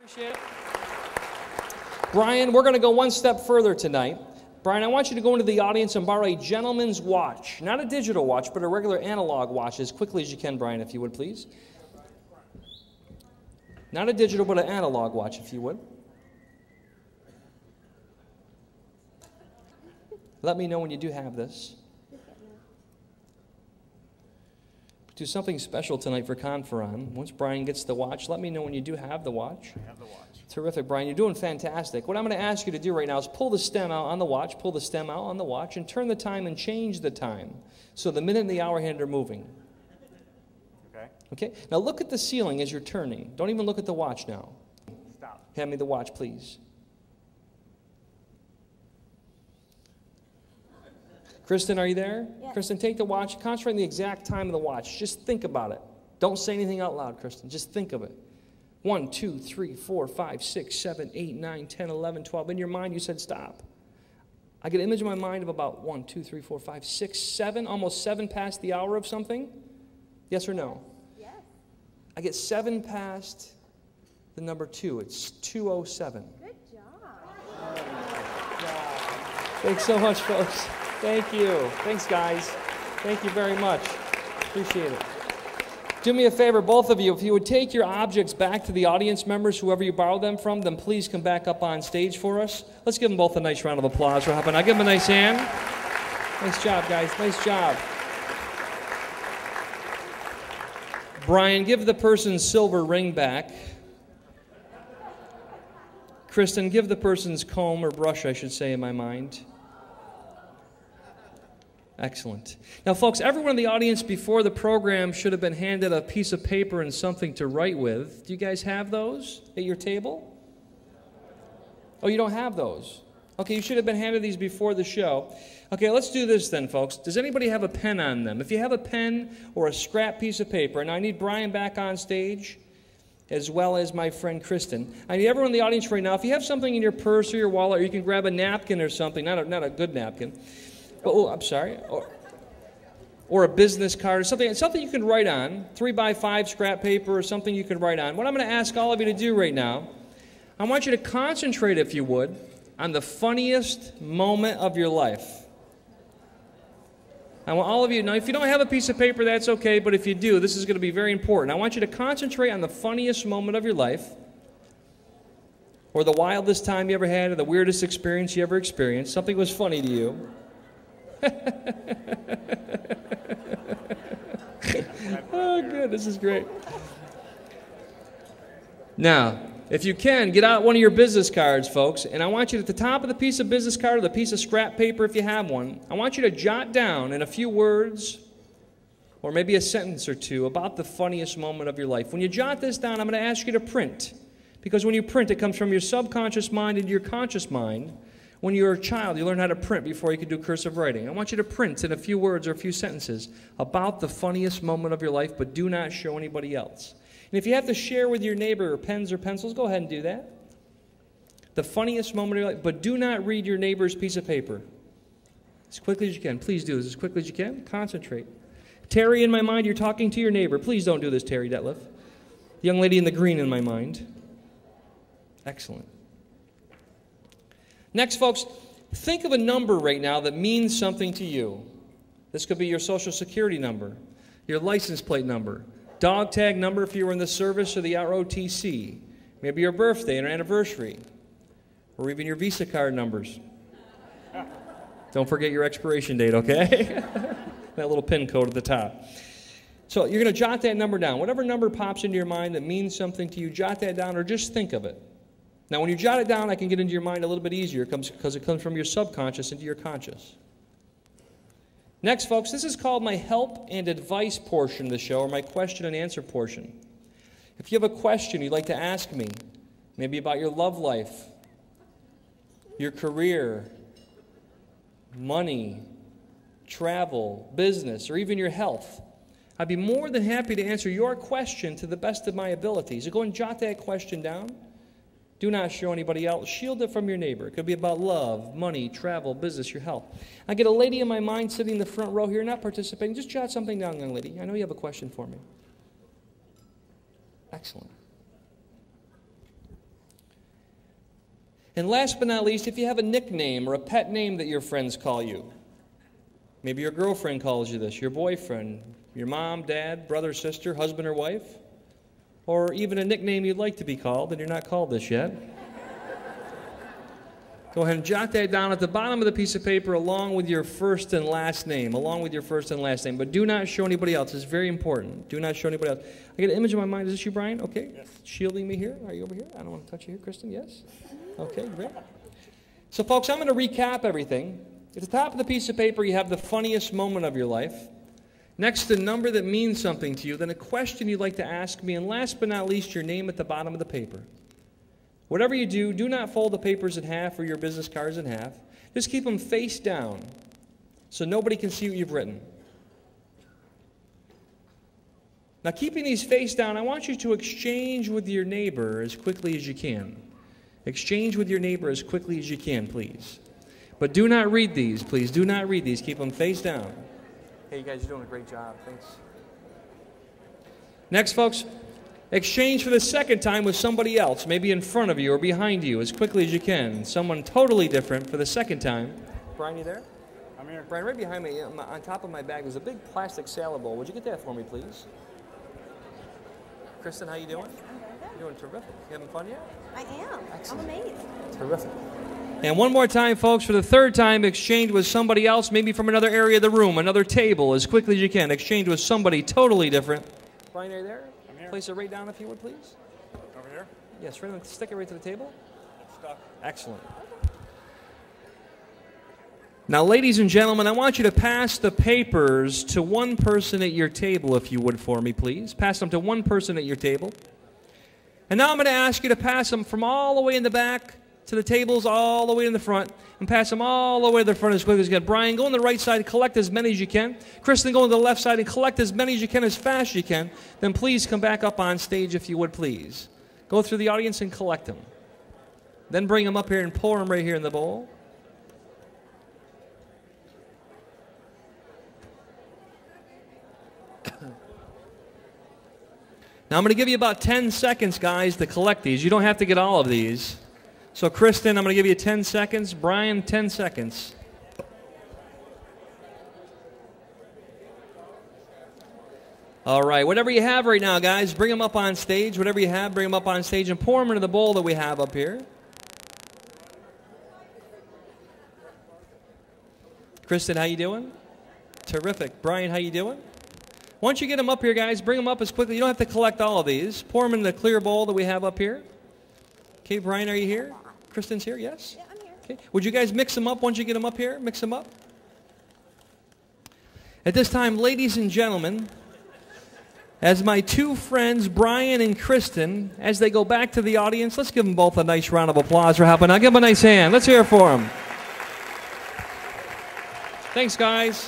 Appreciate it. Brian, we're going to go one step further tonight. Brian, I want you to go into the audience and borrow a gentleman's watch. Not a digital watch, but a regular analog watch as quickly as you can, Brian, if you would, please. Not a digital, but an analog watch, if you would. Let me know when you do have this. Do something special tonight for Conferon. Once Brian gets the watch, let me know when you do have the watch. I have the watch. Terrific, Brian. You're doing fantastic. What I'm going to ask you to do right now is pull the stem out on the watch, pull the stem out on the watch, and turn the time and change the time. So the minute and the hour hand are moving. Okay. Okay? Now look at the ceiling as you're turning. Don't even look at the watch now. Stop. Hand me the watch, please. Kristen, are you there? Yes. Kristen, take the watch. Concentrate on the exact time of the watch. Just think about it. Don't say anything out loud, Kristen. Just think of it. 1, 2, 3, 4, 5, 6, 7, 8, 9, 10, 11, 12. In your mind, you said stop. I get an image in my mind of about 1, 2, 3, 4, 5, 6, 7, almost 7 past the hour of something. Yes or no? Yes. I get 7 past the number 2. It's 2:07. Good job. Thanks so much, folks. Thank you. Thanks, guys. Thank you very much. Appreciate it. Do me a favor, both of you, if you would take your objects back to the audience members, whoever you borrowed them from, then please come back up on stage for us. Let's give them both a nice round of applause for helping. I'll give them a nice hand. Nice job, guys. Nice job. Brian, give the person's silver ring back. Kristen, give the person's comb or brush, I should say, in my mind. Excellent. Now, folks, everyone in the audience before the program should have been handed a piece of paper and something to write with. Do you guys have those at your table? Oh, you don't have those? Okay, you should have been handed these before the show. Okay, let's do this then, folks. Does anybody have a pen on them? If you have a pen or a scrap piece of paper, and I need Brian back on stage, as well as my friend Kristen. I need everyone in the audience right now. If you have something in your purse or your wallet, or you can grab a napkin or something, not a good napkin. Oh, I'm sorry. Or a business card or something you can write on, 3x5 scrap paper or something you can write on. What I'm going to ask all of you to do right now, I want you to concentrate, if you would, on the funniest moment of your life. I want all of you, now if you don't have a piece of paper, that's okay, but if you do, this is going to be very important. I want you to concentrate on the funniest moment of your life, or the wildest time you ever had, or the weirdest experience you ever experienced. Something was funny to you. Oh, good. This is great. Now, if you can, get out one of your business cards, folks, and I want you at the top of the piece of business card or the piece of scrap paper, if you have one, I want you to jot down in a few words or maybe a sentence or two about the funniest moment of your life. When you jot this down, I'm going to ask you to print, because when you print, it comes from your subconscious mind into your conscious mind. When you were a child, you learned how to print before you could do cursive writing. I want you to print in a few words or a few sentences about the funniest moment of your life, but do not show anybody else. And if you have to share with your neighbor pens or pencils, go ahead and do that. The funniest moment of your life, but do not read your neighbor's piece of paper. As quickly as you can. Please do this as quickly as you can. Concentrate. Terry, in my mind, you're talking to your neighbor. Please don't do this, Terry Detliff. The young lady in the green in my mind. Excellent. Next, folks, think of a number right now that means something to you. This could be your Social Security number, your license plate number, dog tag number if you were in the service or the ROTC, maybe your birthday and anniversary, or even your Visa card numbers. Don't forget your expiration date, okay? That little PIN code at the top. So you're going to jot that number down. Whatever number pops into your mind that means something to you, jot that down or just think of it. Now, when you jot it down, I can get into your mind a little bit easier because it comes from your subconscious into your conscious. Next, folks, this is called my help and advice portion of the show, or my question and answer portion. If you have a question you'd like to ask me, maybe about your love life, your career, money, travel, business, or even your health, I'd be more than happy to answer your question to the best of my abilities. So go and jot that question down. Do not show anybody else. Shield it from your neighbor. It could be about love, money, travel, business, your health. I get a lady in my mind sitting in the front row here, not participating. Just jot something down, young lady. I know you have a question for me. Excellent. And last but not least, if you have a nickname or a pet name that your friends call you. Maybe your girlfriend calls you this, your boyfriend, your mom, dad, brother, sister, husband, or wife. Or even a nickname you'd like to be called and you're not called this yet. Go ahead and jot that down at the bottom of the piece of paper along with your first and last name. Along with your first and last name. But do not show anybody else. It's very important. Do not show anybody else. I get an image in my mind. Is this you, Brian? Okay. Yes. Shielding me here. Are you over here? I don't want to touch you here. Kristen, yes? Okay, great. So, folks, I'm going to recap everything. At the top of the piece of paper, you have the funniest moment of your life. Next, a number that means something to you. Then a question you'd like to ask me. And last but not least, your name at the bottom of the paper. Whatever you do, do not fold the papers in half or your business cards in half. Just keep them face down so nobody can see what you've written. Now, keeping these face down, I want you to exchange with your neighbor as quickly as you can. Exchange with your neighbor as quickly as you can, please. But do not read these, please. Do not read these. Keep them face down. Hey, you guys are doing a great job. Thanks. Next, folks. Exchange for the second time with somebody else, maybe in front of you or behind you, as quickly as you can. Someone totally different for the second time. Brian, you there? I'm here. Brian, right behind me, on top of my bag, there's a big plastic salad bowl. Would you get that for me, please? Kristen, how you doing? You're doing terrific. You having fun yet? I am. Excellent. I'm amazed. Terrific. And one more time, folks, for the third time, exchange with somebody else, maybe from another area of the room, another table, as quickly as you can. Exchange with somebody totally different. Brian, are you there? Place it right down if you would, please. Over here? Yes, right on, stick it right to the table. It's stuck. Excellent. Now, ladies and gentlemen, I want you to pass the papers to one person at your table, if you would, for me, please. Pass them to one person at your table. And now I'm going to ask you to pass them from all the way in the back to the tables all the way in the front, and pass them all the way to the front as quickly as you can. Brian, go on the right side and collect as many as you can. Kristen, go on the left side and collect as many as you can as fast as you can. Then please come back up on stage if you would, please. Go through the audience and collect them. Then bring them up here and pour them right here in the bowl. Now I'm going to give you about 10 seconds, guys, to collect these. You don't have to get all of these. So, Kristen, I'm going to give you 10 seconds. Brian, 10 seconds. All right, whatever you have right now, guys, bring them up on stage. Whatever you have, bring them up on stage and pour them into the bowl that we have up here. Kristen, how you doing? Terrific. Brian, how you doing? Once you get them up here, guys, bring them up as quickly. You don't have to collect all of these. Pour them in the clear bowl that we have up here. Okay, Brian, are you here? Kristen's here, yes? Yeah, I'm here. Okay. Would you guys mix them up once you get them up here? Mix them up. At this time, ladies and gentlemen, as my two friends, Brian and Kristen, as they go back to the audience, let's give them both a nice round of applause for helping out. Give them a nice hand. Let's hear it for them. Thanks, guys.